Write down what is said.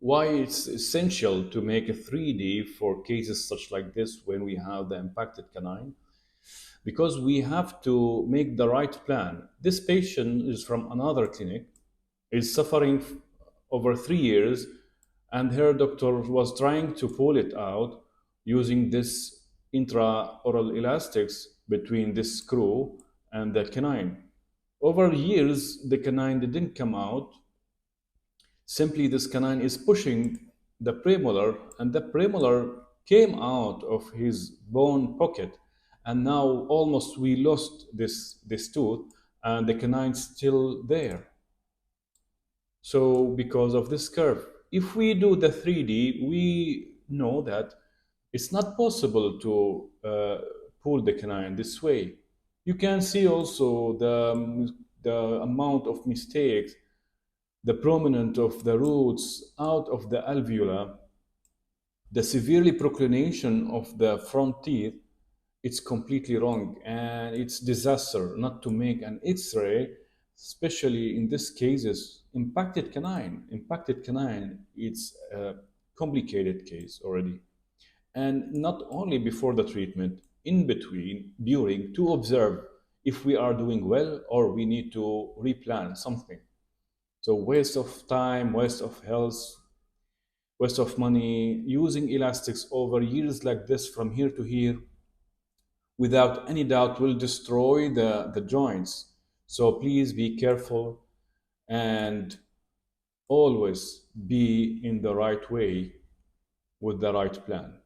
Why it's essential to make a 3D for cases such like this when we have the impacted canine? Because we have to make the right plan. This patient is from another clinic, is suffering over 3 years, and her doctor was trying to pull it out using this intraoral elastics between this screw and the canine. Over years, the canine didn't come out. Simply, this canine is pushing the premolar, and the premolar came out of his bone pocket. And now, almost we lost this tooth, and the canine's still there. So, because of this curve, if we do the 3D, we know that it's not possible to pull the canine this way. You can see also the amount of mistakes, the prominence of the roots out of the alveolar, the severely proclination of the front teeth. It's completely wrong and it's disaster not to make an x-ray, especially in this cases impacted canine. It's a complicated case already, and not only before the treatment, in between, during, to observe if we are doing well or we need to replan something. So waste of time, waste of health, waste of money using elastics over years like this from here to here, without any doubt will destroy the joints. So please be careful and always be in the right way with the right plan.